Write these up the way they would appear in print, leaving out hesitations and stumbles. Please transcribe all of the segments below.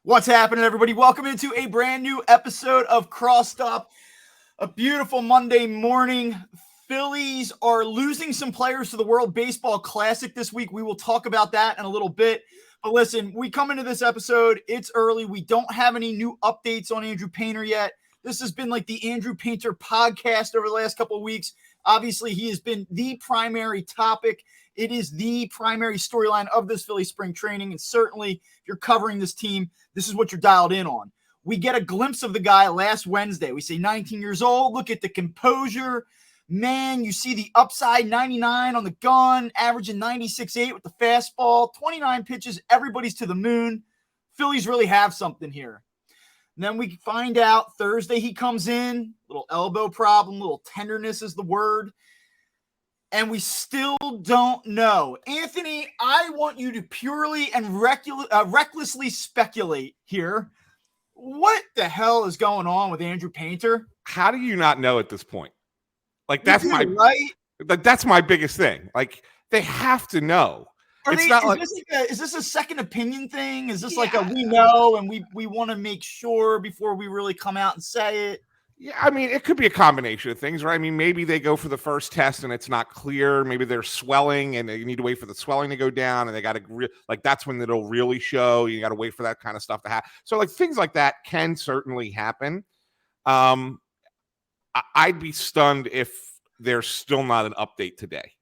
What's happening, everybody? Welcome into a brand new episode of Cross Stop. A beautiful Monday morning. Phillies are losing some players to the World Baseball Classic this week. We will talk about that in a little bit. But listen, we come into this episode, it's early. We don't have any new updates on Andrew Painter yet. This has been like the Andrew Painter podcast over the last couple of weeks. Obviously, he has been the primary topic. It is the primary storyline of this Philly spring training. And certainly, if you're covering this team, this is what you're dialed in on. We get a glimpse of the guy last Wednesday. We say 19 years old. Look at the composure. Man, you see the upside, 99 on the gun, averaging 96.8 with the fastball, 29 pitches. Everybody's to the moon. Phillies really have something here. And then we find out Thursday he comes in, little elbow problem, little tenderness is the word. And we still don't know. Anthony, I want you to purely and recklessly speculate here. What the hell is going on with Andrew Painter? How do you not know at this point? Like, that's right? My biggest thing. Like, they have to know. Is this a second opinion thing? Is this like a we know and we want to make sure before we really come out and say it? Yeah, I mean, it could be a combination of things, right? I mean, maybe they go for the first test and it's not clear. Maybe they're swelling and they need to wait for the swelling to go down, and they got to that's when it'll really show. You got to wait for that kind of stuff to happen. So, like, things like that can certainly happen. I'd be stunned if there's still not an update today.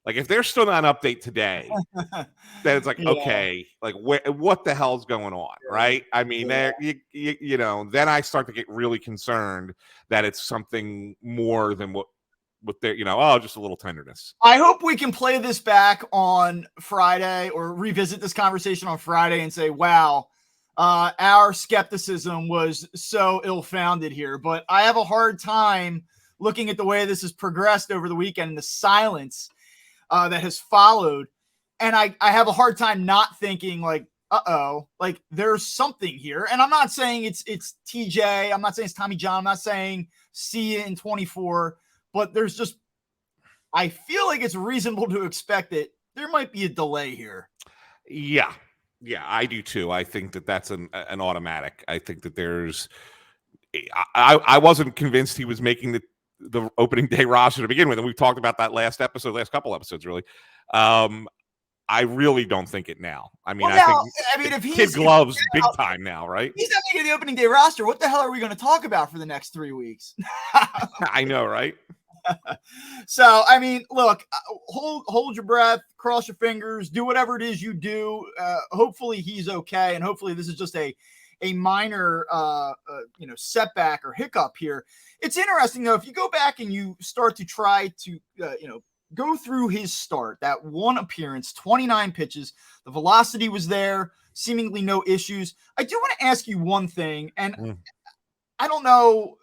Like, if there's still not an update today, then it's like, okay, like, what the hell's going on, right? I mean, then I start to get really concerned that it's something more than what they're, just a little tenderness. I hope we can play this back on Friday or revisit this conversation on Friday and say, wow, our skepticism was so ill-founded here. But I have a hard time looking at the way this has progressed over the weekend and the silence that has followed. And I have a hard time not thinking like, like there's something here. And I'm not saying it's TJ. I'm not saying it's Tommy John. I'm not saying see you in 24, but there's just, I feel like it's reasonable to expect that there might be a delay here. Yeah, I do too. I think that that's an automatic. I think that I wasn't convinced he was making the opening day roster to begin with, and we've talked about that last couple episodes, really. I really don't think it now. I mean, if he's kid gloves big time now, right? He's not making the opening day roster. What the hell are we going to talk about for the next 3 weeks? I know, right? So, I mean, look, hold your breath, cross your fingers, do whatever it is you do. Hopefully he's okay, and hopefully this is just a minor, setback or hiccup here. It's interesting, though, if you go back and you start to try to, go through his start, that one appearance, 29 pitches, the velocity was there, seemingly no issues. I do want to ask you one thing, and I don't know,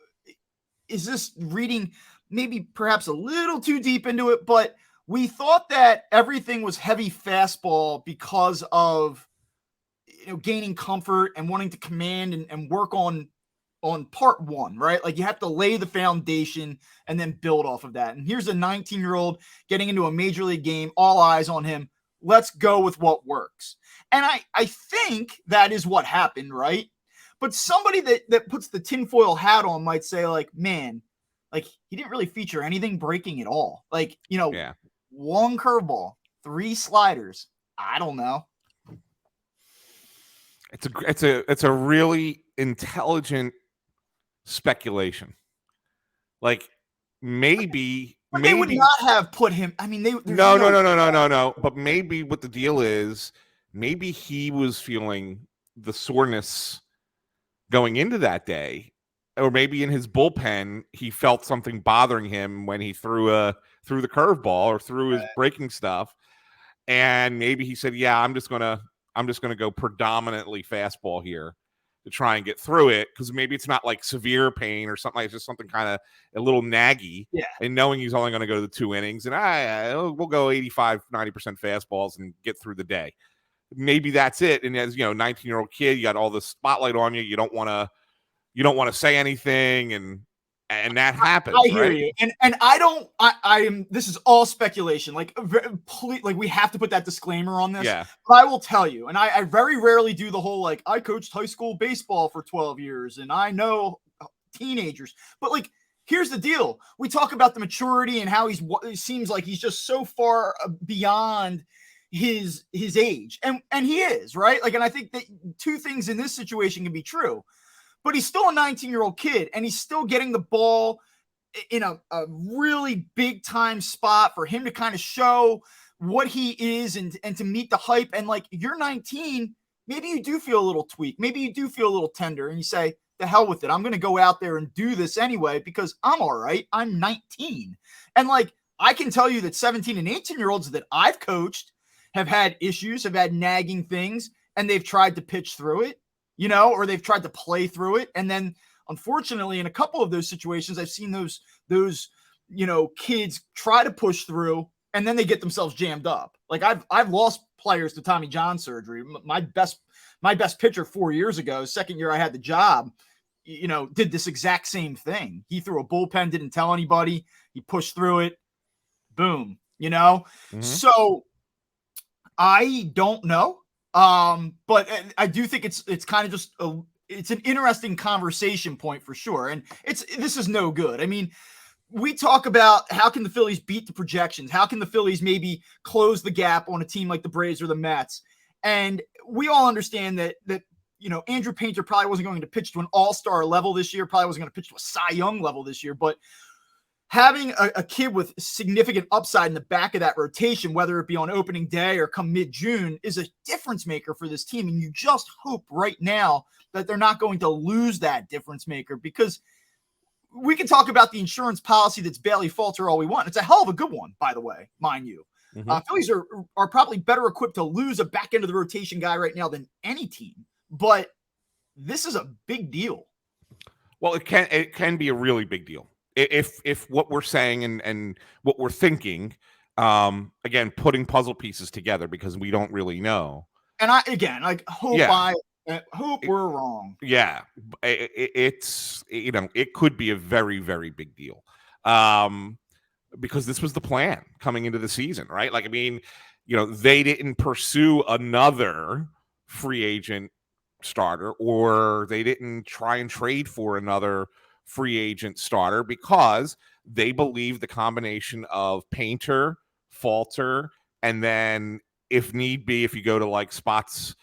is this reading maybe perhaps a little too deep into it, but we thought that everything was heavy fastball because of gaining comfort and wanting to command and work on part one, right? Like you have to lay the foundation and then build off of that. And here's a 19-year-old getting into a major league game, all eyes on him. Let's go with what works. And I think that is what happened, right? But somebody that puts the tinfoil hat on might say, like, man, like he didn't really feature anything breaking at all. Like, one curveball, 3 sliders. I don't know. It's a really intelligent speculation. Like maybe they would not have put him. I mean, no. But maybe what the deal is, maybe he was feeling the soreness going into that day, or maybe in his bullpen he felt something bothering him when he threw the curveball or threw his breaking stuff, and maybe he said, "Yeah, I'm just gonna go predominantly fastball here to try and get through it," because maybe it's not like severe pain or something. It's just something kind of a little naggy. Yeah. And knowing he's only going to go to the 2 innings, and we'll go 85, 90% fastballs and get through the day. Maybe that's it. And as 19-year-old kid, you got all the spotlight on you. You don't want to say anything, and and that happens. I hear right? you, and I am. This is all speculation. Like, like we have to put that disclaimer on this. Yeah. But I will tell you, and I very rarely do the whole like I coached high school baseball for 12 years and I know teenagers. But like, here's the deal: we talk about the maturity and how it seems like he's just so far beyond his age, and he is right. Like, and I think that two things in this situation can be true. But he's still a 19-year-old kid, and he's still getting the ball in a really big time spot for him to kind of show what he is and to meet the hype. And like, you're 19, maybe you do feel a little tweak. Maybe you do feel a little tender and you say, the hell with it. I'm going to go out there and do this anyway because I'm all right. I'm 19. And like, I can tell you that 17 and 18-year-olds that I've coached have had issues, have had nagging things, and they've tried to pitch through it, or they've tried to play through it. And then unfortunately, in a couple of those situations, I've seen those kids try to push through and then they get themselves jammed up. Like I've lost players to Tommy John surgery. My best pitcher 4 years ago, second year I had the job, did this exact same thing. He threw a bullpen, didn't tell anybody. He pushed through it. Boom, Mm-hmm. So I don't know. But I do think it's kind of just it's an interesting conversation point for sure. And this is no good. I mean, we talk about how can the Phillies beat the projections? How can the Phillies maybe close the gap on a team like the Braves or the Mets? And we all understand that Andrew Painter probably wasn't going to pitch to an all-star level this year, probably wasn't going to pitch to a Cy Young level this year, but having a kid with significant upside in the back of that rotation, whether it be on opening day or come mid-June, is a difference maker for this team. And you just hope right now that they're not going to lose that difference maker, because we can talk about the insurance policy that's Bailey Falter all we want. It's a hell of a good one, by the way, mind you. Mm-hmm. Phillies are probably better equipped to lose a back end of the rotation guy right now than any team, but this is a big deal. Well, it can be a really big deal. If what we're saying and what we're thinking, again, putting puzzle pieces together, because we don't really know. And hope we're wrong. Yeah, it's it could be a very, very big deal, because this was the plan coming into the season, right? Like, I mean, they didn't pursue another free agent starter, or they didn't try and trade for another free agent starter, because they believe the combination of Painter, Falter, and then if need be, if you go to like spots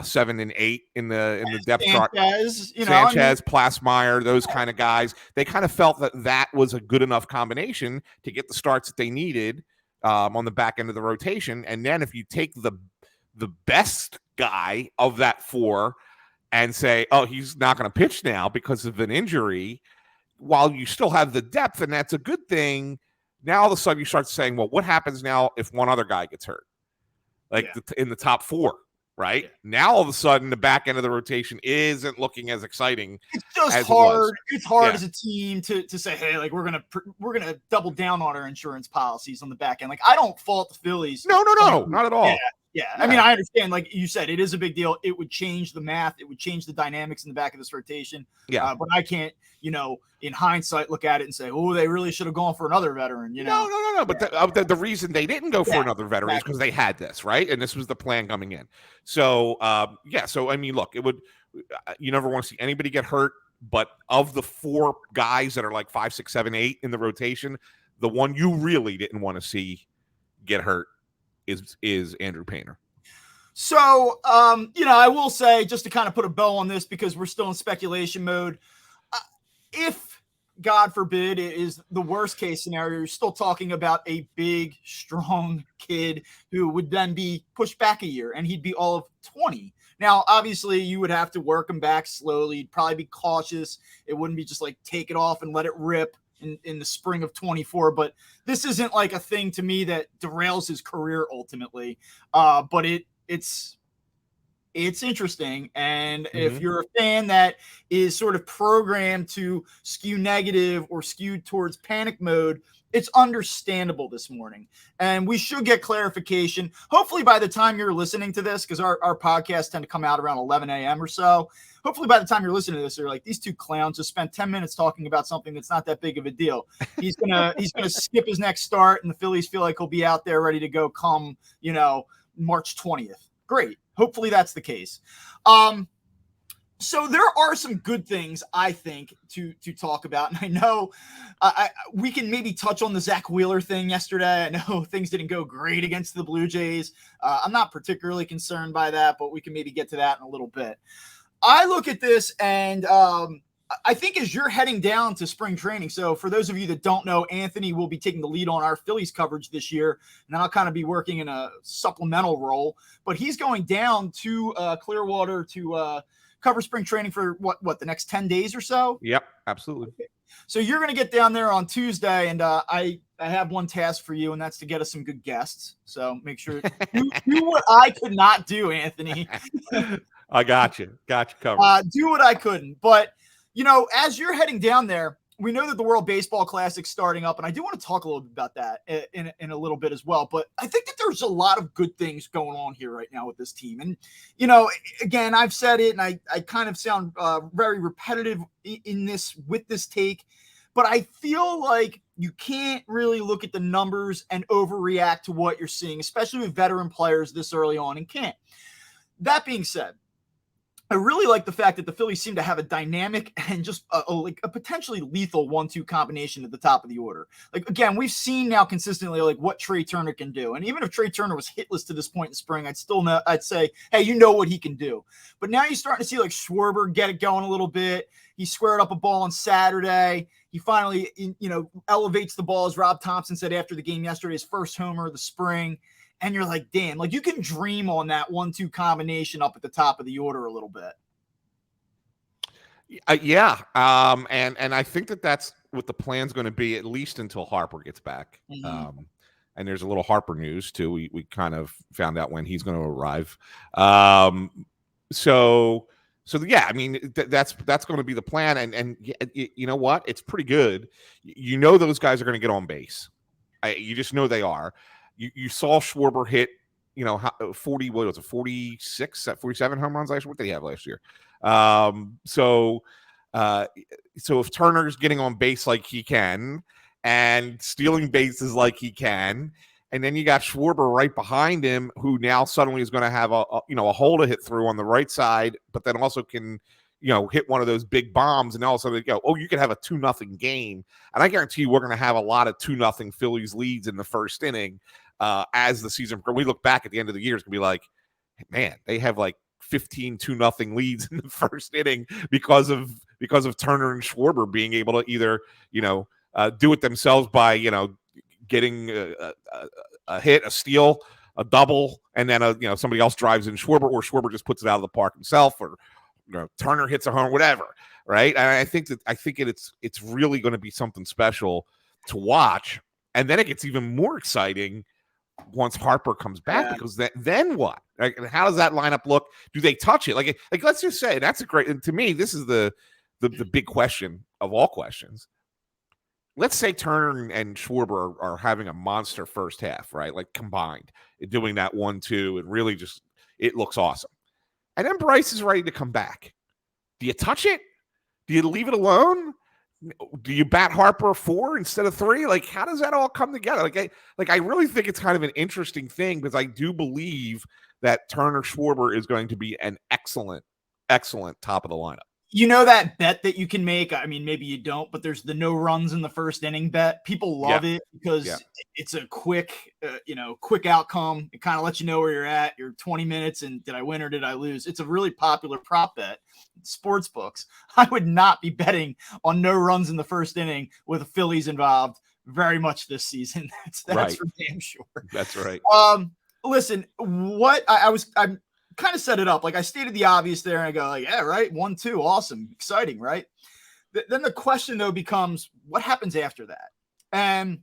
7 and 8 in the depth chart, Sanchez, Plasmeyer, those kind of guys, they kind of felt that was a good enough combination to get the starts that they needed on the back end of the rotation. And then if you take the best guy of that four and say, oh, he's not going to pitch now because of an injury, while you still have the depth, and that's a good thing, now all of a sudden you start saying, well, what happens now if one other guy gets hurt? Like in the top four, right? Yeah. Now all of a sudden the back end of the rotation isn't looking as exciting. It's just hard. It's hard as a team to say, hey, like we're gonna double down on our insurance policies on the back end. Like, I don't fault the Phillies. No, not at all. Yeah. I mean, I understand, like you said, it is a big deal. It would change the math. It would change the dynamics in the back of this rotation. Yeah. But I can't, in hindsight, look at it and say, oh, they really should have gone for another veteran, No. But the reason they didn't go for another veteran is because they had this, right? And this was the plan coming in. So, So, I mean, look, you never want to see anybody get hurt. But of the four guys that are like 5, 6, 7, 8 in the rotation, the one you really didn't want to see get hurt is Andrew Painter. So, I will say, just to kind of put a bow on this, because we're still in speculation mode, if, God forbid, it is the worst case scenario, you're still talking about a big, strong kid who would then be pushed back a year, and he'd be all of 20. Now, obviously, you would have to work him back slowly. You'd probably be cautious. It wouldn't be just like take it off and let it rip in the spring of 24, but this isn't like a thing to me that derails his career ultimately. But It's interesting. And if Mhm. you're a fan that is sort of programmed to skew negative or skewed towards panic mode, it's understandable this morning. And we should get clarification. Hopefully, by the time you're listening to this, because our podcasts tend to come out around 11 a.m. or so. Hopefully, by the time you're listening to this, they're like, these two clowns just spent 10 minutes talking about something that's not that big of a deal. He's gonna skip his next start, and the Phillies feel like he'll be out there ready to go come, March 20th. Great. Hopefully that's the case. So there are some good things, I think, to talk about. And I know we can maybe touch on the Zach Wheeler thing yesterday. I know things didn't go great against the Blue Jays. I'm not particularly concerned by that, but we can maybe get to that in a little bit. I look at this and I think as you're heading down to spring training, so for those of you that don't know, Anthony will be taking the lead on our Phillies coverage this year, and I'll kind of be working in a supplemental role. But he's going down to Clearwater to cover spring training for what the next 10 days or so. Yep, absolutely. Okay. So you're going to get down there on Tuesday, and I have one task for you, and that's to get us some good guests. So make sure do what I could not do, Anthony. I got you covered. Do what I couldn't, but as you're heading down there, we know that the World Baseball Classic's starting up, and I do want to talk a little bit about that in a little bit as well. But I think that there's a lot of good things going on here right now with this team. And, again, I've said it, and I kind of sound very repetitive with this take, but I feel like you can't really look at the numbers and overreact to what you're seeing, especially with veteran players this early on in camp. That being said, I really like the fact that the Phillies seem to have a dynamic and just a potentially lethal 1-2 combination at the top of the order. Like, again, we've seen now consistently what Trey Turner can do. And even if Trey Turner was hitless to this point in spring, I'd say, hey, you know what he can do. But now you're starting to see Schwarber get it going a little bit. He squared up a ball on Saturday. He finally, elevates the ball, as Rob Thompson said after the game yesterday, his first homer of the spring. And you're like, damn, you can dream on that 1-2 combination up at the top of the order a little bit. Yeah. And I think that's what the plan's going to be, at least until Harper gets back. Mm-hmm. And there's a little Harper news too. We kind of found out when he's going to arrive. So yeah, I mean, that's going to be the plan. And you know what? It's pretty good. Those guys are going to get on base. You just know they are. You saw Schwarber hit, 40, what was it, 46, 47 home runs last year? What did he have last year? So if Turner's getting on base like he can and stealing bases like he can, and then you got Schwarber right behind him, who now suddenly is going to have a hole to hit through on the right side, but then also can, hit one of those big bombs, and all of a sudden you could have a 2-0 game. And I guarantee you we're going to have a lot of 2-0 Phillies leads in the first inning. As the season, we look back at the end of the year, it's gonna be like, man, they have 15 2-0 leads in the first inning because of Turner and Schwarber being able to either do it themselves by getting a hit, a steal, a double, and then somebody else drives in Schwarber, or Schwarber just puts it out of the park himself, or Turner hits a home, whatever, right? And I think it's really going to be something special to watch, and then it gets even more exciting once Harper comes back, because then what? How does that lineup look? Do they touch it? Like let's just say that's a great. And to me, this is the big question of all questions. Let's say Turner and Schwarber are having a monster first half, right? Combined, doing that 1-2, and really just it looks awesome. And then Bryce is ready to come back. Do you touch it? Do you leave it alone? Do you bat Harper 4 instead of 3? How does that all come together? I really think it's kind of an interesting thing, because I do believe that Turner Schwarber is going to be an excellent top of the lineup. That bet that you can make, I mean, maybe you don't, but there's the no runs in the first inning bet. People love it because it's a quick outcome. It kind of lets you know where you're at. You're 20 minutes and did I win or did I lose? It's a really popular prop bet in sports books. I would not be betting on no runs in the first inning with the Phillies involved very much this season. That's right. For damn sure. That's right. Listen, I'm kind of set it up. I stated the obvious there, and I go yeah, right. 1-2. Awesome. Exciting. Right. Then the question though becomes, what happens after that? And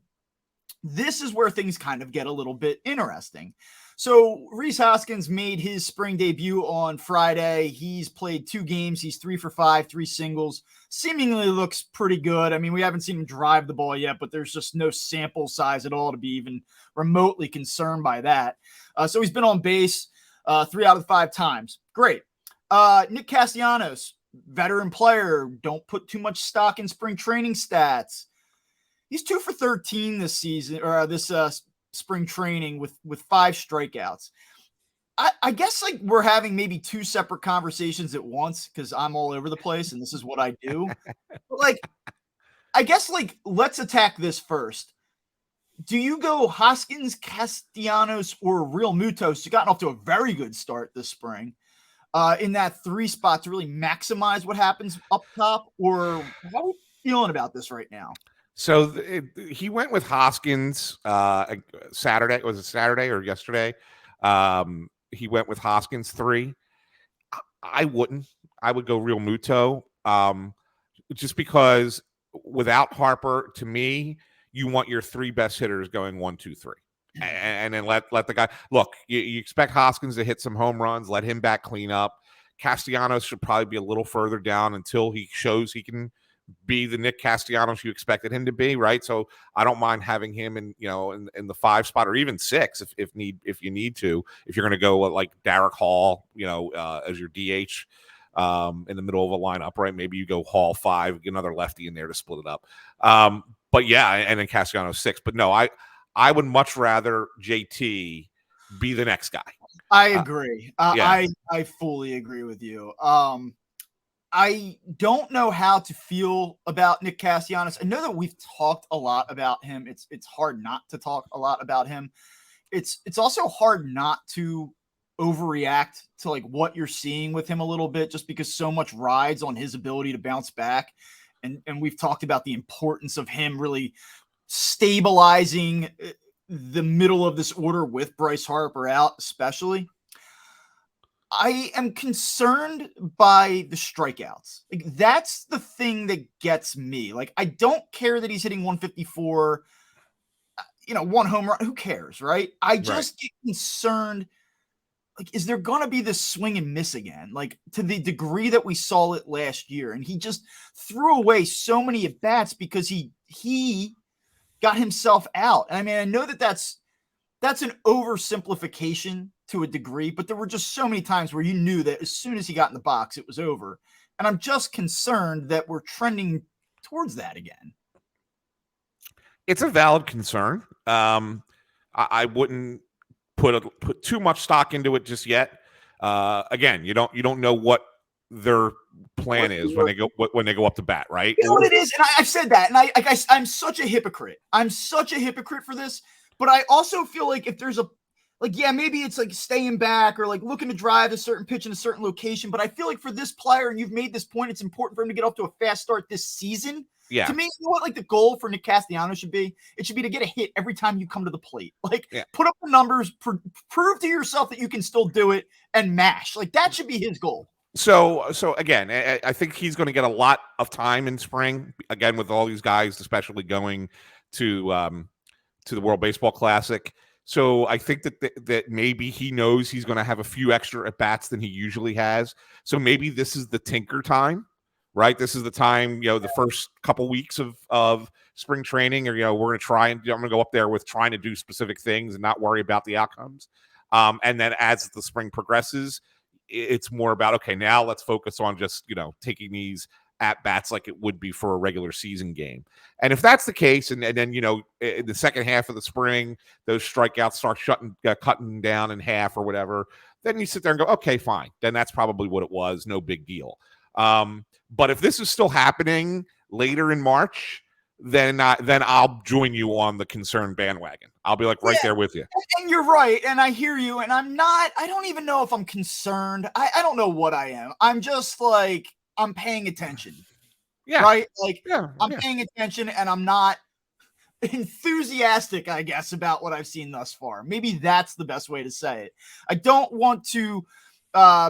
this is where things kind of get a little bit interesting. So Rhys Hoskins made his spring debut on Friday. He's played 2 games. He's 3 for 5, 3 singles. Seemingly looks pretty good. I mean, we haven't seen him drive the ball yet, but there's just no sample size at all to be even remotely concerned by that. So he's been on base 3 out of the 5 times. Great. Nick Castellanos, veteran player. Don't put too much stock in spring training stats. He's 2 for 13 this season, or this spring training with 5 strikeouts. I guess like we're having maybe 2 separate conversations at once because I'm all over the place and this is what I do. But like, I guess like let's attack this first. Do you go Hoskins, Castellanos, or Real Mutos? You gotten off to a very good start this spring in that 3 spot to really maximize what happens up top, or how are you feeling about this right now? So he went with Hoskins Saturday. Was it Saturday or yesterday? He went with Hoskins 3. I wouldn't. I would go Real Muto, just because without Harper, to me, you want your 3 best hitters going 1, 2, 3, and then let the guy look. You expect Hoskins to hit some home runs. Let him back clean up. Castellanos should probably be a little further down until he shows he can be the Nick Castellanos you expected him to be, right? So I don't mind having him in the 5 spot or even 6 if you need to. If you're going to go like Derek Hall, as your DH in the middle of a lineup, right? Maybe you go Hall 5, get another lefty in there to split it up. But yeah, and then Castellanos 6. But no, I would much rather JT be the next guy. I agree. Yeah. I fully agree with you. I don't know how to feel about Nick Castellanos. I know that we've talked a lot about him. It's hard not to talk a lot about him. It's also hard not to overreact to like what you're seeing with him a little bit, just because so much rides on his ability to bounce back. And we've talked about the importance of him really stabilizing the middle of this order with Bryce Harper out, especially. I am concerned by the strikeouts. Like, that's the thing that gets me. Like, I don't care that he's hitting 154, 1 home run. Who cares, right? I just get concerned. Like, is there going to be this swing and miss again? Like, to the degree that we saw it last year. And he just threw away so many at bats because he got himself out. And I mean, I know that that's an oversimplification to a degree, but there were just so many times where you knew that as soon as he got in the box, it was over. And I'm just concerned that we're trending towards that again. It's a valid concern. I wouldn't put too much stock into it just yet. Again, you don't know what their plan is when they go up to bat, right? You know what it is, and I've said that, and I'm such a hypocrite. I'm such a hypocrite for this, but I also feel like if there's maybe it's like staying back or like looking to drive a certain pitch in a certain location, but I feel like for this player, and you've made this point, it's important for him to get off to a fast start this season. Yeah. To me, you know what like the goal for Nick Castellanos should be? It should be to get a hit every time you come to the plate. Like, put up the numbers, prove to yourself that you can still do it, and mash. Like, that should be his goal. So again, I think he's going to get a lot of time in spring, again, with all these guys, especially going to the World Baseball Classic. So I think that maybe he knows he's going to have a few extra at bats than he usually has. So maybe this is the tinker time, right? This is the time, the first couple weeks of spring training, or we're going to try and I'm going to go up there with trying to do specific things and not worry about the outcomes. And then as the spring progresses, it's more about, okay, now let's focus on just taking these at bats like it would be for a regular season game. And if that's the case, and then in the second half of the spring, those strikeouts start cutting down in half or whatever, then you sit there and go, okay, fine. Then that's probably what it was. No big deal. But if this is still happening later in March, then I'll join you on the concern bandwagon. I'll be like right there with you. And you're right. And I hear you. And I don't even know if I'm concerned. I don't know what I am. I'm just like, I'm paying attention. Yeah. Right? Like, I'm paying attention, and I'm not enthusiastic, I guess, about what I've seen thus far. Maybe that's the best way to say it. I don't want to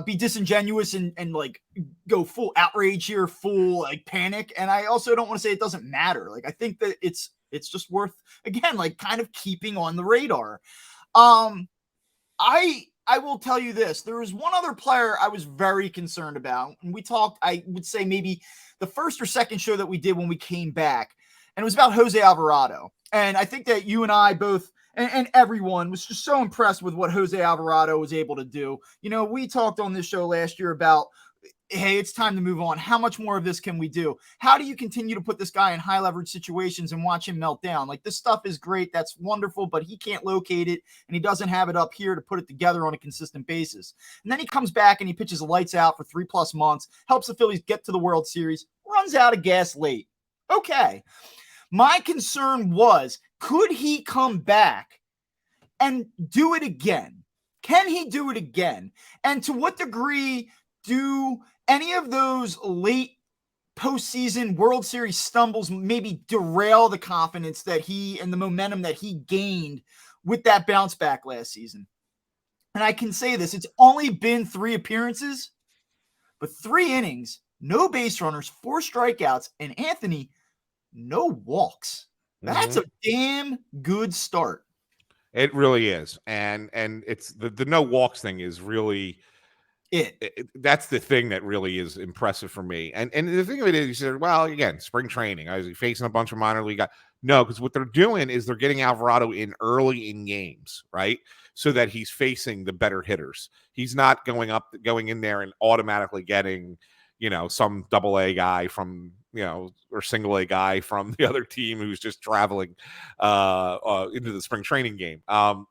be disingenuous and like go full outrage here, full like panic. And I also don't want to say it doesn't matter. Like, I think that it's just worth, again, like kind of keeping on the radar. I will tell you this. There was one other player I was very concerned about. And we talked, I would say maybe the first or second show that we did when we came back. And it was about Jose Alvarado. And I think that you and I both, and everyone was just so impressed with what Jose Alvarado was able to do. You know, we talked on this show last year about, hey, it's time to move on. How much more of this can we do? How do you continue to put this guy in high leverage situations and watch him melt down? Like, this stuff is great. That's wonderful, but he can't locate it and he doesn't have it up here to put it together on a consistent basis. And then he comes back and he pitches lights out for 3+ months, helps the Phillies get to the World Series, runs out of gas late. Okay. My concern was, could he come back and do it again? Can he do it again? And to what degree do any of those late postseason World Series stumbles maybe derail the confidence that he and the momentum that he gained with that bounce back last season? And I can say this, it's only been 3 appearances, but 3 innings, no base runners, 4 strikeouts, and Anthony, no walks. That's a damn good start. It really is. And it's the no walks thing is really that's the thing that really is impressive for me. And the thing of it is, you said, well, again, spring training. I was facing a bunch of minor league guys. No, because what they're doing is they're getting Alvarado in early in games, right? So that he's facing the better hitters. He's not going in there and automatically getting, some AA guy from, or single A guy from the other team who's just traveling into the spring training game.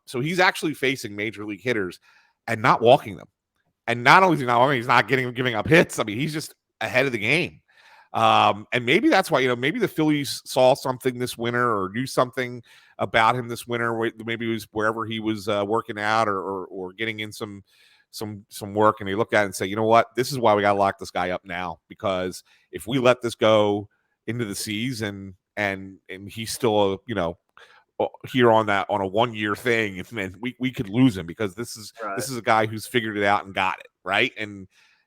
So he's actually facing major league hitters and not walking them. And not only he's not giving up hits. I mean, he's just ahead of the game. And maybe that's why, maybe the Phillies saw something this winter or knew something about him this winter. Maybe it was wherever he was working out or getting in some work, and they looked at it and say, you know what, this is why we got to lock this guy up now, because if we let this go into the season and he's still here on a 1-year thing, and we could lose him, because this is a guy who's figured it out and got it right, and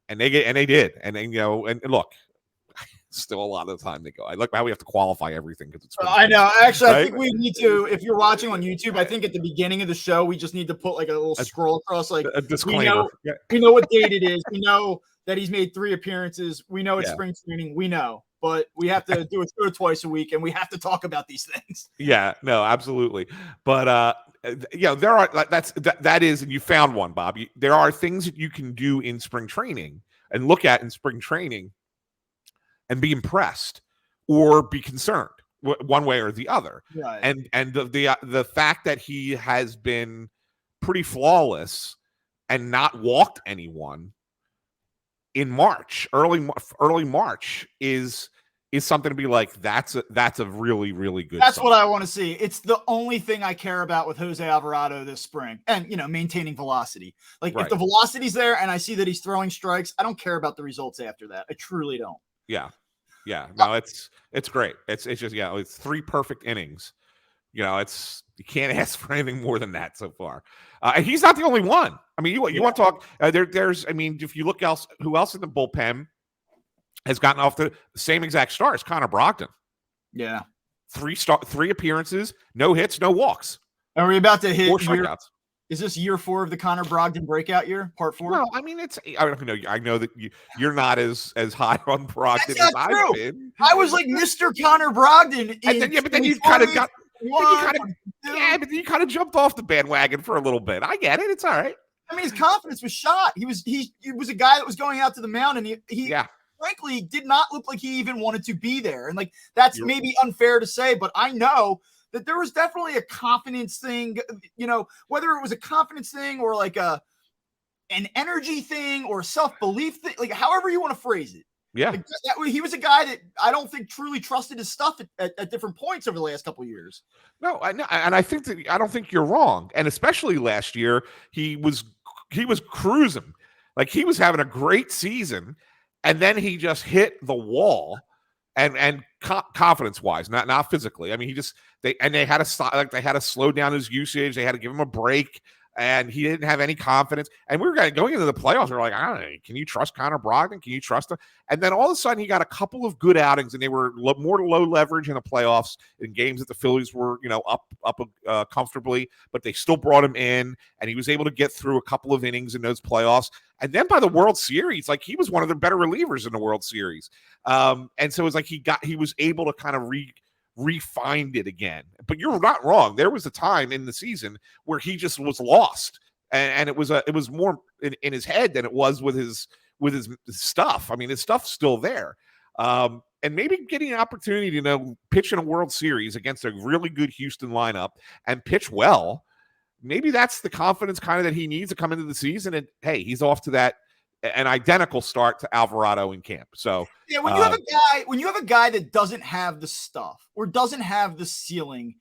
they did, and then and look, still a lot of the time they go. I look how we have to qualify everything because it's. I know. Actually, right? I think we need to. If you're watching on YouTube, I think at the beginning of the show we just need to put like a little scroll across, like a disclaimer. We know what date it is. We know that he's made 3 appearances. We know it's spring training. We know. But we have to do it 2 a week, and we have to talk about these things. Yeah, no, absolutely. But there are that is, and you found one, Bob. There are things that you can do in spring training and look at in spring training and be impressed or be concerned one way or the other. Right. And the fact that he has been pretty flawless and not walked anyone in March, early March is something to be like, that's a really, really good. That's what I want to see. It's the only thing I care about with Jose Alvarado this spring, and maintaining velocity. Like if the velocity's there and I see that he's throwing strikes, I don't care about the results after that. I truly don't. Yeah. No, it's great. It's just it's 3 perfect innings. You can't ask for anything more than that so far. And he's not the only one. I mean, you want to talk? There's. I mean, if you look who else in the bullpen has gotten off the same exact start as Connor Brogdon. Yeah, 3 appearances, no hits, no walks. Are we about to hit 4 strikeouts? Is this year 4 of the Connor Brogdon breakout year? Part 4? Well, I mean, I know that you're not as high on Brogdon as I've been. I was like Mr. Connor Brogdon. But then you kind of got. But then you kind of jumped off the bandwagon for a little bit. I get it. It's all right. I mean, his confidence was shot. He was a guy that was going out to the mound, and he frankly did not look like he even wanted to be there. And like, that's maybe unfair to say, but I know that there was definitely a confidence thing, whether it was a confidence thing or like an energy thing or a self-belief thing, like however you want to phrase it. Yeah. Like he was a guy that I don't think truly trusted his stuff at different points over the last couple of years. No, and I don't think you're wrong. And especially last year, he was cruising. Like he was having a great season, and then he just hit the wall. And confidence wise, not physically. I mean, they had to slow down his usage. They had to give him a break. and he didn't have any confidence. And we were going into the playoffs. We were like, I don't know, can you trust Connor Brogdon? Can you trust him? And then all of a sudden, he got a couple of good outings, and they were more low leverage in the playoffs in games that the Phillies were, up comfortably, but they still brought him in, and he was able to get through a couple of innings in those playoffs. And then by the World Series, like he was one of the better relievers in the World Series. And so it was like he was able to kind of refined it again. But you're not wrong. There was a time in the season where he just was lost, and it was more in his head than it was with his stuff. I mean, his stuff's still there. And maybe getting an opportunity to pitch in a World Series against a really good Houston lineup and pitch well, maybe that's the confidence kind of that he needs to come into the season. And hey, he's off to an identical start to Alvarado in camp. So yeah, when you have a guy that doesn't have the stuff or doesn't have the ceiling,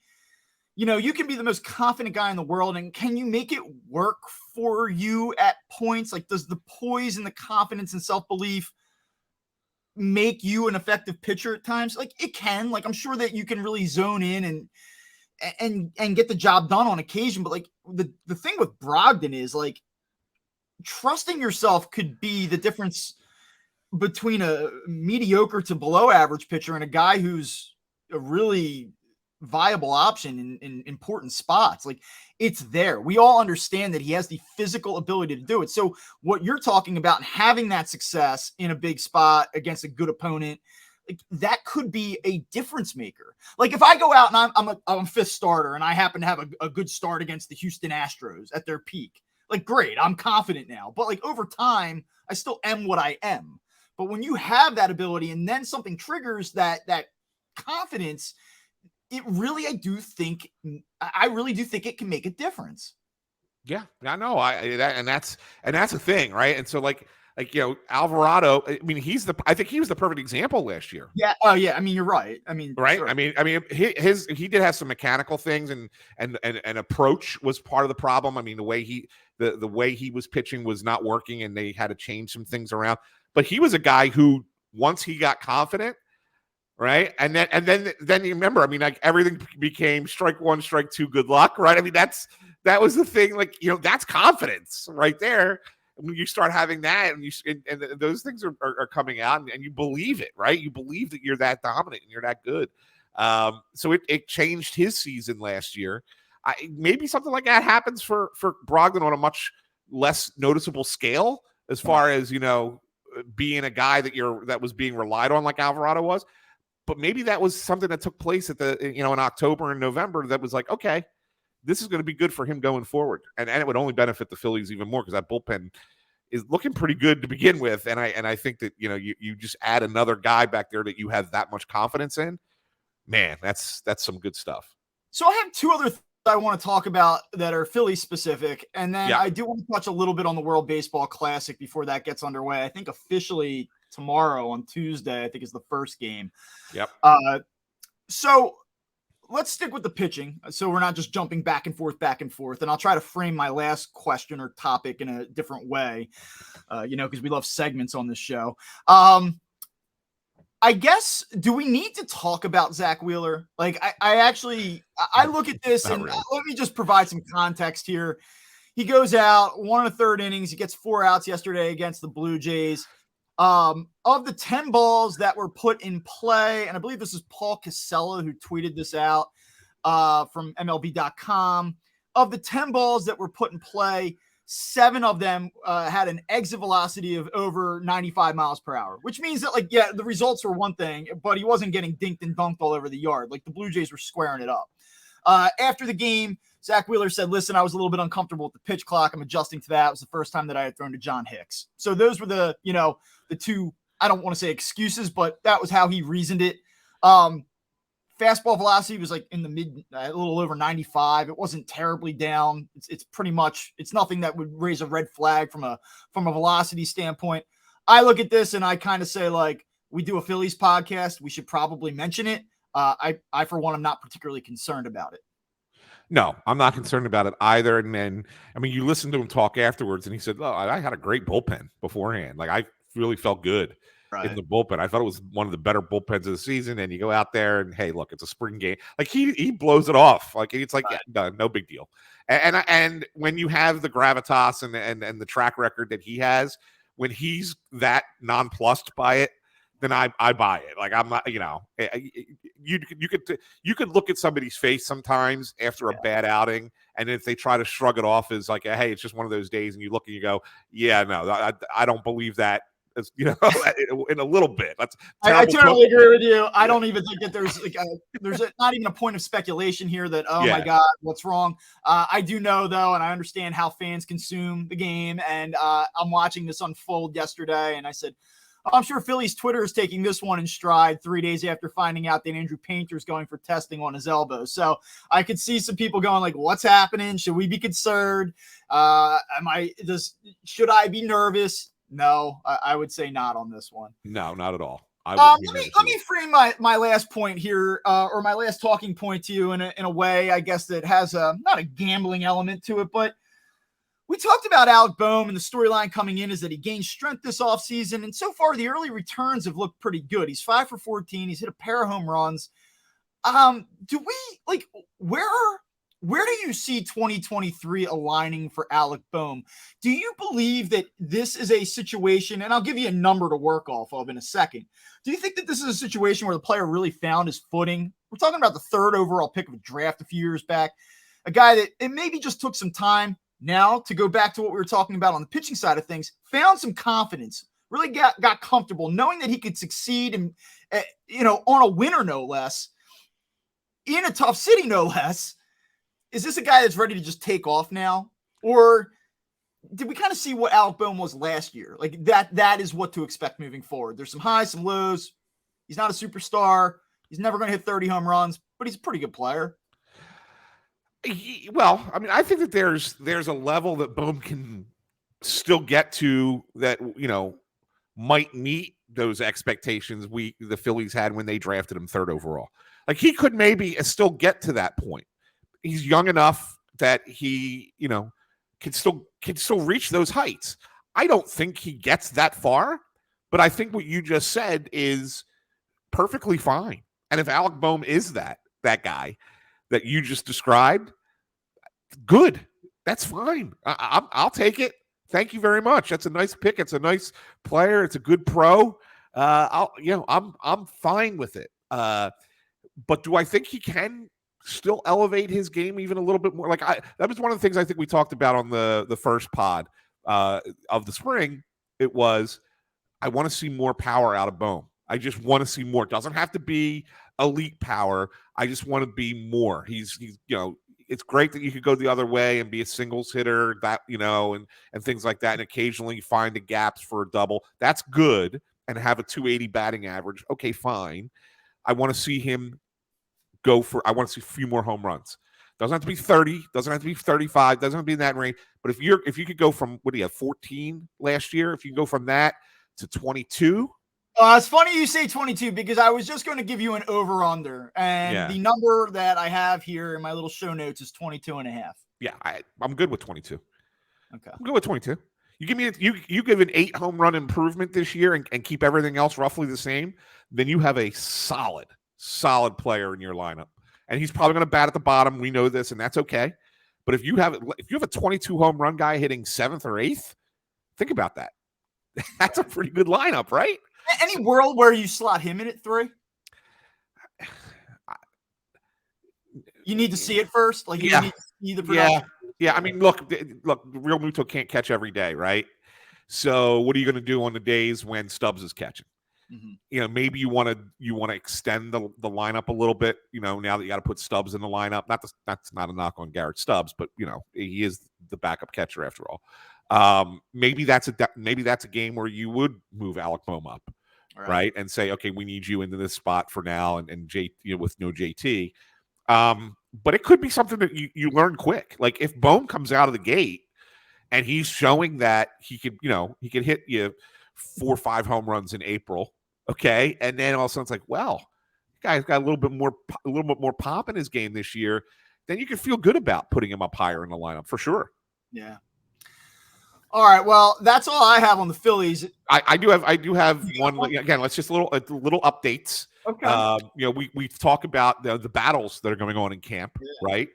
you can be the most confident guy in the world, and can you make it work for you at points? Like, does the poise and the confidence and self-belief make you an effective pitcher at times? Like, it can. Like, I'm sure that you can really zone in and get the job done on occasion. But like the thing with Brogdon is like trusting yourself could be the difference between a mediocre to below average pitcher and a guy who's a really viable option in important spots. Like, it's there. We all understand that he has the physical ability to do it. So what you're talking about, having that success in a big spot against a good opponent, like, that could be a difference maker. Like, if I go out and I'm a fifth starter and I happen to have a good start against the Houston Astros at their peak, like, great, I'm confident now. But like, over time, I still am what I am. But when you have that ability and then something triggers that confidence, I really do think it can make a difference. Yeah, I know. That's the thing, right? And so like Alvarado, I mean, I think he was the perfect example last year. Yeah. Oh yeah. I mean, you're right. I mean, right. Sure. I mean, he did have some mechanical things, and approach was part of the problem. I mean, the way he was pitching was not working, and they had to change some things around. But he was a guy who, once he got confident, right, and then you remember, I mean, like, everything became strike one, strike two, good luck, right? I mean, that was the thing. Like, that's confidence right there. When you start having that, and those things are coming out, and you believe it, right? You believe that you're that dominant and you're that good. So it changed his season last year. Maybe something like that happens for Brogdon on a much less noticeable scale, as far as being a guy that was being relied on like Alvarado was. But maybe that was something that took place at in October and November that was like, okay, this is going to be good for him going forward, and it would only benefit the Phillies even more, because that bullpen is looking pretty good to begin with, and I think that you just add another guy back there that you have that much confidence in. Man, that's some good stuff. So I have two other things I want to talk about that are Philly specific, and then I do want to touch a little bit on the World Baseball Classic before that gets underway. I think officially tomorrow on Tuesday, I think, is the first game. Yep. So let's stick with the pitching, so we're not just jumping back and forth, and I'll try to frame my last question or topic in a different way, because we love segments on this show. I guess, do we need to talk about Zach Wheeler? Like, I look at this, and really. Let me just provide some context here. He goes out 1 1/3 innings. He gets 4 outs yesterday against the Blue Jays. Of the 10 balls that were put in play, and I believe this is Paul Casella who tweeted this out from MLB.com. Of the 10 balls that were put in play, 7 of them had an exit velocity of over 95 miles per hour, which means that, like, the results were one thing, but he wasn't getting dinked and dunked all over the yard. Like, the Blue Jays were squaring it up. After the game, Zach Wheeler said, listen, I was a little bit uncomfortable with the pitch clock. I'm adjusting to that. It was the first time that I had thrown to John Hicks. So those were the two, I don't want to say excuses, but that was how he reasoned it. Fastball velocity was like in the a little over 95. It wasn't terribly down. It's pretty much, it's nothing that would raise a red flag from a velocity standpoint. I look at this and I kind of say, like, we do a Phillies podcast, we should probably mention it. I for one, am not particularly concerned about it. No, I'm not concerned about it either. And then, I mean, you listen to him talk afterwards, and he said, "Oh, I had a great bullpen beforehand. Like, I really felt good in Right. the bullpen. I thought it was one of the better bullpens of the season. And you go out there and hey, look, it's a spring game. Like he blows it off. Like it's like Right. yeah, no big deal. And when you have the gravitas and the track record that he has, when he's that nonplussed by it, then I buy it. Like I'm not, you could look at somebody's face sometimes after a bad outing, and if they try to shrug it off as like, hey, it's just one of those days, and you look and you go, yeah, no, I don't believe that. In a little bit. That's I totally agree with you. I Yeah. don't even think that there's not even a point of speculation here that, oh my Yeah. God, what's wrong? I do know though, and I understand how fans consume the game. And I'm watching this unfold yesterday, and I said, oh, I'm sure Philly's Twitter is taking this one in stride 3 days after finding out that Andrew Painter's going for testing on his elbow. So I could see some people going like, what's happening? Should we be concerned? Should I be nervous? No, I would say not on this one. No, not at all. Let me frame my last point here, or my last talking point to you in a way, I guess, that has not a gambling element to it, but we talked about Alec Bohm, and the storyline coming in is that he gained strength this offseason, and so far the early returns have looked pretty good. He's 5 for 14. He's hit a pair of home runs. Do we like where do you see 2023 aligning for Alec Bohm? Do you believe that this is a situation, and I'll give you a number to work off of in a second. Do you think that this is a situation where the player really found his footing? We're talking about the 3rd overall pick of a draft a few years back, a guy that it maybe just took some time now to go back to what we were talking about on the pitching side of things, found some confidence, really got comfortable knowing that he could succeed and, on a winner, no less, in a tough city, no less. Is this a guy that's ready to just take off now? Or did we kind of see what Alec Bohm was last year? Like that is what to expect moving forward. There's some highs, some lows. He's not a superstar. He's never going to hit 30 home runs, but he's a pretty good player. Well, I mean, I think that there's a level that Bohm can still get to that, might meet those expectations the Phillies had when they drafted him 3rd overall. Like he could maybe still get to that point. He's young enough that he, can still reach those heights. I don't think he gets that far, but I think what you just said is perfectly fine. And if Alec Bohm is that guy that you just described, good. That's fine. I'll take it. Thank you very much. That's a nice pick. It's a nice player. It's a good pro. I'm fine with it. But do I think he can still elevate his game even a little bit more? That was one of the things I think we talked about on the first pod of the spring. It was, I want to see more power out of Bohm. I just want to see more. It doesn't have to be elite power. I just want to be more. He's it's great that you could go the other way and be a singles hitter, and things like that, and occasionally find the gaps for a double. That's good, and have a 280 batting average. Okay, fine. I want to see him I want to see a few more home runs. Doesn't have to be 30, doesn't have to be 35, doesn't have to be in that range. But if you could go from, what do you have, 14 last year? If you go from that to 22. It's funny you say 22 because I was just going to give you an over-under, and the number that I have here in my little show notes is 22 and a half. Yeah, I'm good with 22. Okay. I'm good with 22. You give an 8 home run improvement this year and keep everything else roughly the same, then you have a solid player in your lineup. And he's probably going to bat at the bottom. We know this, and that's okay. But if you have a 22 home run guy hitting 7th or 8th, think about that. That's a pretty good lineup, right? Any world where you slot him in at 3? You need to see it first. Like you need to see the production. Yeah. I mean, look, Real Muto can't catch every day, right? So what are you going to do on the days when Stubbs is catching? Mm-hmm. Maybe you want to extend the lineup a little bit. Now that you got to put Stubbs in the lineup. That's not a knock on Garrett Stubbs, but he is the backup catcher after all. Maybe that's a game where you would move Alec Bohm up, right? And say, okay, we need you into this spot for now, and with no JT. But it could be something that you learn quick. Like if Bohm comes out of the gate and he's showing that he could hit you 4 or 5 home runs in April, okay, and then all of a sudden it's like, well, guy's got a little bit more pop in his game this year, then you can feel good about putting him up higher in the lineup for sure. Yeah. All right. Well, that's all I have on the Phillies. I do have one again. Let's just little updates. Okay. We talk about the battles that are going on in camp, Yeah. right?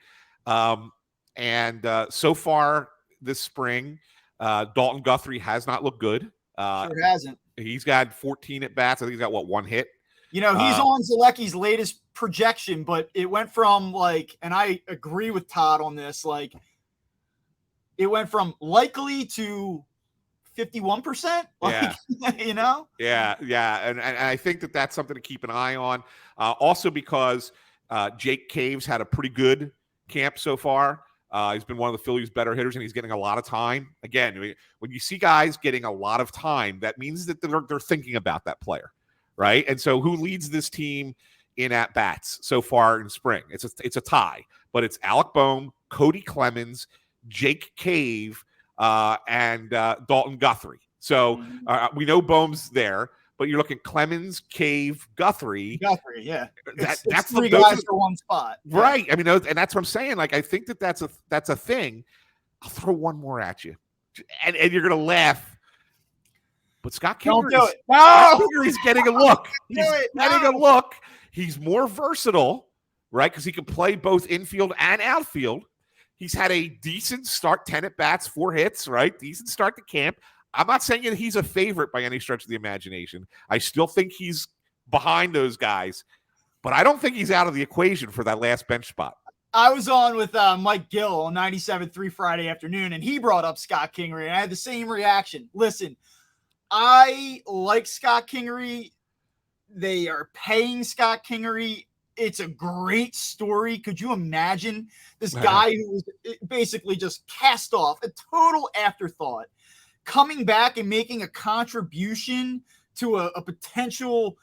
And so far this spring, Dalton Guthrie has not looked good. Sure hasn't. He's got 14 at bats. I think he's got one hit. He's on Zalecki's latest projection, but it went from and I agree with Todd on this, it went from likely to 51%. Yeah. Yeah. And I think that's something to keep an eye on. Also because Jake Caves had a pretty good camp so far. He's been one of the Phillies' better hitters, and he's getting a lot of time. Again, when you see guys getting a lot of time, that means that they're thinking about that player, right? And so who leads this team in at-bats so far in spring? It's a tie, but it's Alec Bohm, Cody Clemens, Jake Cave, and Dalton Guthrie. So we know Bohm's there, but you're looking Clemens, Cave, Guthrie. Yeah. That's three guys for one spot. Right. I mean, and that's what I'm saying. I think that's a thing. I'll throw one more at you. And you're going to laugh. But Scott Kingery, don't do it. No! Kingery's getting a look. He's getting a look. He's more versatile, right? Because he can play both infield and outfield. He's had a decent start, 10 at-bats, 4 hits, right? Decent start to camp. I'm not saying that he's a favorite by any stretch of the imagination. I still think he's behind those guys, but I don't think he's out of the equation for that last bench spot. I was on with Mike Gill on 97.3 Friday afternoon, and he brought up Scott Kingery, and I had the same reaction. Listen, I like Scott Kingery. They are paying Scott Kingery. It's a great story. Could you imagine this guy who was basically just cast off, a total afterthought, coming back and making a contribution to a potential,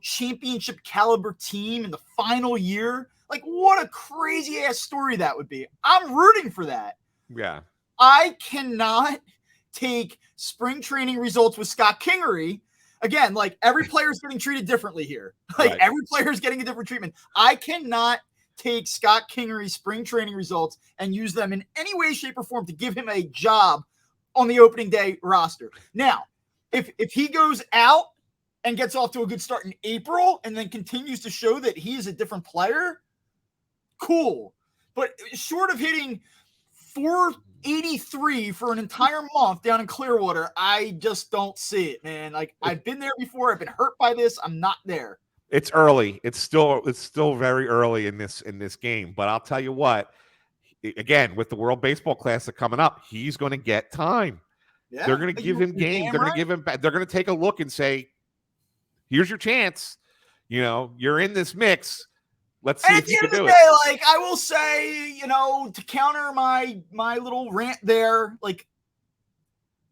championship caliber team in the final year? What a crazy ass story that would be. I'm rooting for that. Yeah. I cannot take spring training results with Scott Kingery. Again, every player is getting treated differently here. Every player is getting a different treatment. I cannot take Scott Kingery's spring training results and use them in any way, shape, or form to give him a job on the opening day roster. Now, if he goes out and gets off to a good start in April and then continues to show that he is a different player, cool. But short of hitting 483 for an entire month down in Clearwater, I just don't see it, man. I've been there before. I've been hurt by this. I'm not there. It's early. It's still very early in this game. But I'll tell you what, again, with the World Baseball Classic coming up, he's going to get time. Yeah, they're going to give him games. They're going to give him. They're going to take a look and say, "Here's your chance. You're in this mix. Let's see if you can do it." I will say, to counter my little rant there,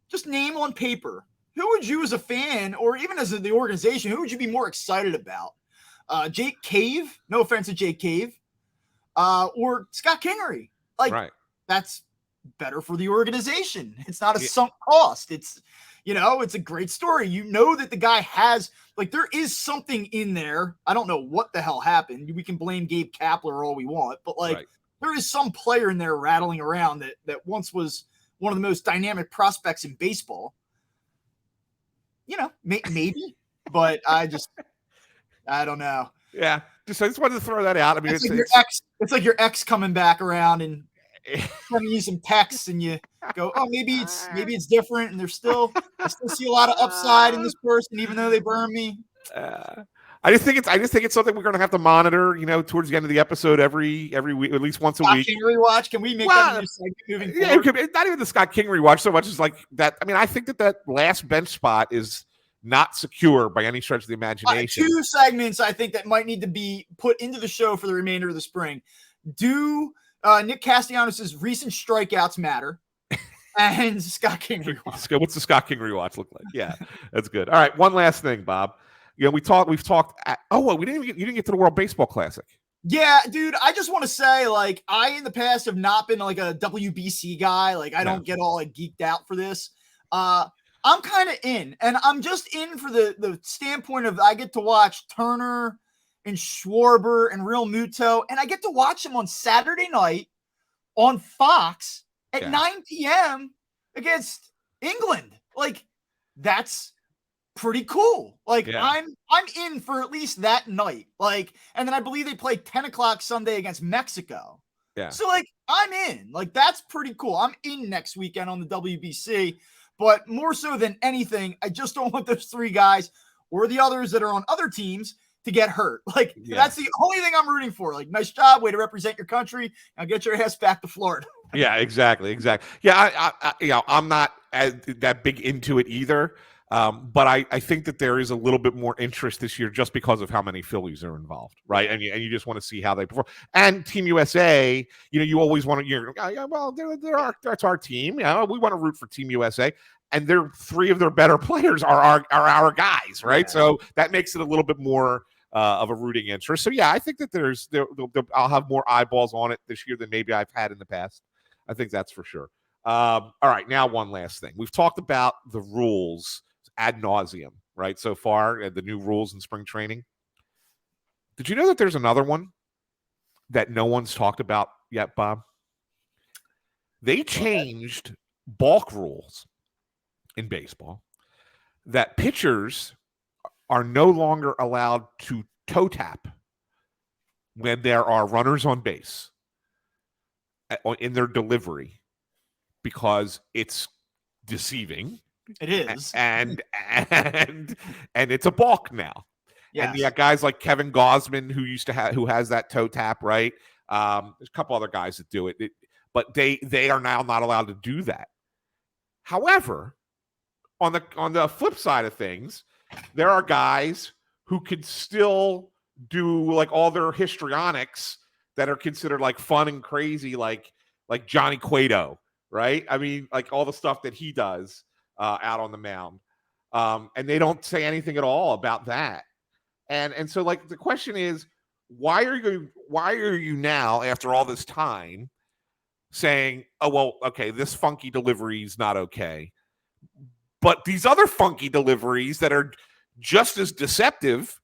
just name on paper, who would you as a fan or even as the organization, who would you be more excited about? Jake Cave, no offense to Jake Cave, or Scott Kingery. Right. That's better for the organization. It's not a sunk cost. It's, it's a great story. That the guy has, there is something in there. I don't know what the hell happened. We can blame Gabe Kapler all we want, but there is some player in there rattling around that once was one of the most dynamic prospects in baseball. Maybe, but I don't know. Yeah. I just wanted to throw that out. I mean, it's like your ex coming back around and sending you some texts, and you go, "Oh, maybe it's different." And I still see a lot of upside in this person, even though they burn me. I just think it's something we're going to have to monitor. Towards the end of the episode, every week, at least once a week. Kingery watch. Can we make that a new segment moving forward? Yeah, not even the Scott Kingery watch so much as that. I mean, I think that last bench spot is not secure by any stretch of the imagination. 2 segments I think that might need to be put into the show for the remainder of the spring. Do Nick Castellanos' recent strikeouts matter? And Scott Kingery watch. What's the Scott Kingery watch look like? Yeah, that's good. All right, one last thing, Bob. We've talked. You didn't get to the World Baseball Classic. Yeah, dude. I just want to say, I in the past have not been a WBC guy. I don't get all geeked out for this. I'm kind of in, and I'm just in for the standpoint of I get to watch Turner and Schwarber and Real Muto, and I get to watch them on Saturday night on Fox at 9 p.m. against England. Like, that's pretty cool. Like, Yeah. I'm in for at least that night. Like, and then I believe they play 10 o'clock Sunday against Mexico. Yeah. So, like, I'm in. Like, that's pretty cool. I'm in next weekend on the WBC. But more so than anything, I just don't want those 3 guys or the others that are on other teams to get hurt. Like, that's the only thing I'm rooting for. Like, nice job, way to represent your country. Now get your ass back to Florida. Yeah, exactly. Yeah, I'm not that big into it either. But I think that there is a little bit more interest this year just because of how many Phillies are involved, right? And you just want to see how they perform. And Team USA, you always want to, well, that's our team. We want to root for Team USA. And 3 of their better players are our guys, right? Yeah. So that makes it a little bit more of a rooting interest. So yeah, I think that I'll have more eyeballs on it this year than maybe I've had in the past. I think that's for sure. All right, now one last thing. We've talked about the rules ad nauseum, right? So far, the new rules in spring training. Did you know that there's another one that no one's talked about yet, Bob? They changed balk rules in baseball that pitchers are no longer allowed to toe tap when there are runners on base in their delivery because it's deceiving. It is. And it's a balk now. Yes. And you got guys like Kevin Gausman who has that toe tap, right? There's a couple other guys that do it, but they are now not allowed to do that. However, on the flip side of things, there are guys who could still do like all their histrionics that are considered like fun and crazy, like Johnny Cueto, right? I mean, like all the stuff that he does out on the mound. And they don't say anything at all about that. And so like the question is, why are you now, after all this time, saying, oh, well, okay, this funky delivery is not okay, but these other funky deliveries that are just as deceptive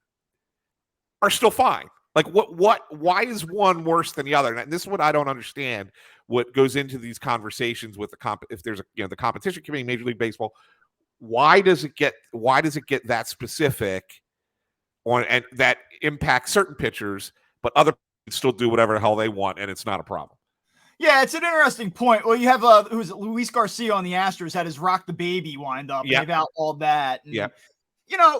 are still fine? Like why is one worse than the other? And this is what I don't understand. What goes into these conversations with if there's the competition committee, Major League Baseball, why does it get that specific on, and that impacts certain pitchers, but other pitchers still do whatever the hell they want, and it's not a problem? Yeah, it's an interesting point. Well, you have who's Luis Garcia on the Astros had his Rock the Baby wind up. Yeah, they've outlawed that. Yeah.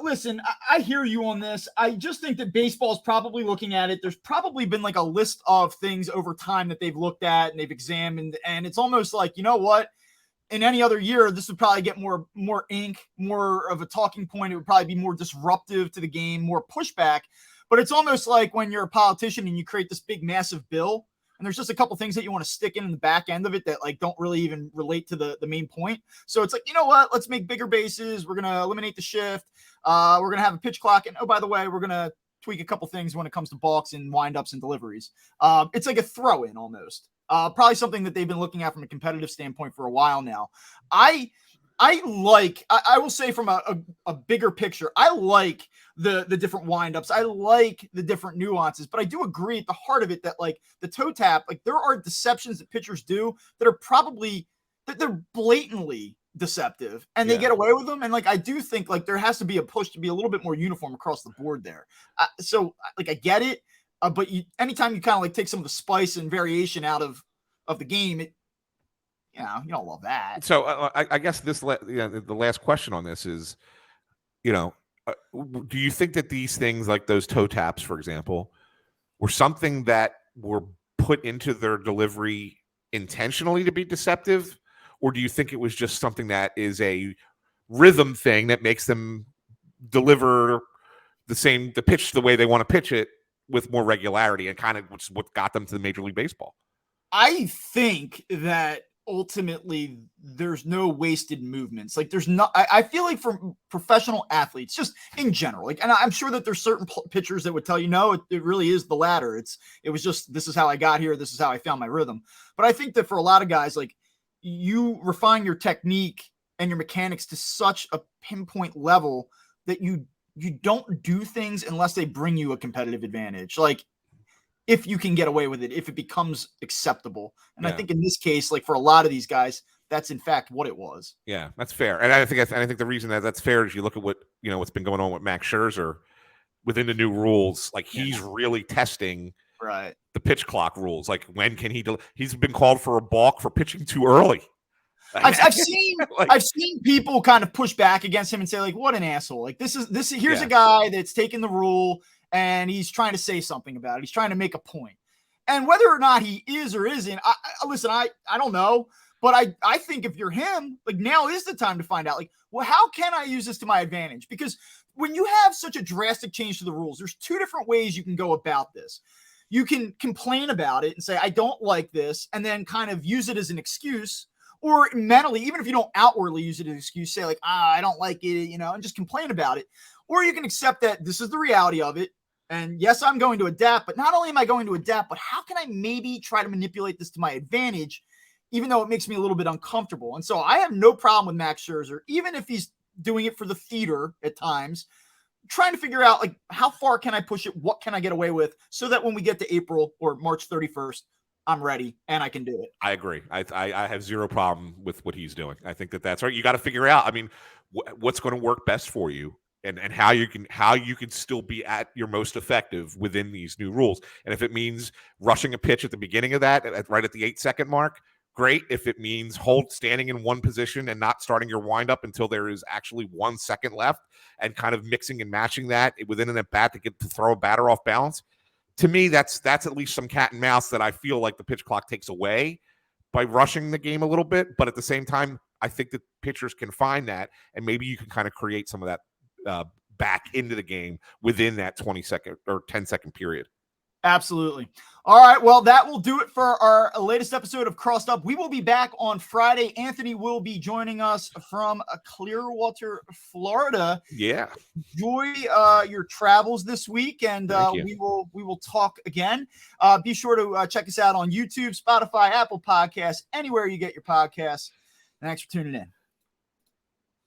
Listen, I hear you on this. I just think that baseball's probably looking at it. There's probably been like a list of things over time that they've looked at and they've examined. And it's almost like, you know what? In any other year, this would probably get more ink, more of a talking point. It would probably be more disruptive to the game, more pushback. But it's almost like when you're a politician and you create this big, massive bill, and there's just a couple things that you want to stick in the back end of it that like don't really even relate to the main point. So it's like, you know what? Let's make bigger bases. We're going to eliminate the shift. We're going to have a pitch clock. And oh, by the way, we're going to tweak a couple things when it comes to balks and windups and deliveries. It's like a throw in almost. Probably something that they've been looking at from a competitive standpoint for a while now. I will say from a bigger picture, I like the different windups. I like the different nuances, but I do agree at the heart of it that like the toe tap, like there are deceptions that pitchers do that are probably that they're blatantly deceptive and they get away with them. And like, I do think like there has to be a push to be a little bit more uniform across the board there. So like, I get it. But anytime you kind of like take some of the spice and variation out of the game, you don't love that. So I guess the last question on this is, do you think that these things like those toe taps, for example, were something that were put into their delivery intentionally to be deceptive? Or do you think it was just something that is a rhythm thing that makes them deliver the pitch the way they want to pitch it with more regularity, and kind of what got them to the Major League Baseball? I think that ultimately there's no wasted movements. Like there's not, I feel like for professional athletes, just in general, like, and I'm sure that there's certain pitchers that would tell you, no, it really is the latter. It was just, this is how I got here. This is how I found my rhythm. But I think that for a lot of guys, like you refine your technique and your mechanics to such a pinpoint level that you don't do things unless they bring you a competitive advantage. Like if you can get away with it, if it becomes acceptable. And I think in this case, like for a lot of these guys, that's in fact what it was. Yeah, that's fair. And I think the reason that that's fair is you look at what's been going on with Max Scherzer within the new rules. Like he's really testing right the pitch clock rules. Like when can he's been called for a balk for pitching too early. I've seen people kind of push back against him and say like, what an asshole. Like here's a guy that's taken the rule and he's trying to say something about it. He's trying to make a point. And whether or not he is or isn't, I don't know. But I think if you're him, like now is the time to find out, like, well, how can I use this to my advantage? Because when you have such a drastic change to the rules, there's two different ways you can go about this. You can complain about it and say, I don't like this, and then kind of use it as an excuse. Or mentally, even if you don't outwardly use it as an excuse, say like, I don't like it, and just complain about it. Or you can accept that this is the reality of it. And yes, I'm going to adapt, but not only am I going to adapt, but how can I maybe try to manipulate this to my advantage, even though it makes me a little bit uncomfortable? And so I have no problem with Max Scherzer, even if he's doing it for the theater at times, trying to figure out like how far can I push it? What can I get away with so that when we get to April or March 31st, I'm ready and I can do it. I agree. I have zero problem with what he's doing. I think that's right. You got to figure out, I mean, what's going to work best for you and how you can still be at your most effective within these new rules. And if it means rushing a pitch at the beginning of that, right at the 8-second mark, great. If it means standing in one position and not starting your windup until there is actually 1 second left and kind of mixing and matching that within an at bat to throw a batter off balance. To me, that's at least some cat and mouse that I feel like the pitch clock takes away by rushing the game a little bit. But at the same time, I think that pitchers can find that, and maybe you can kind of create some of that back into the game within that 20-second or 10-second period. Absolutely. All right. Well, that will do it for our latest episode of Crossed Up. We will be back on Friday. Anthony will be joining us from Clearwater, Florida. Yeah. Enjoy your travels this week, and we will talk again. Be sure to check us out on YouTube, Spotify, Apple Podcasts, anywhere you get your podcasts. Thanks for tuning in.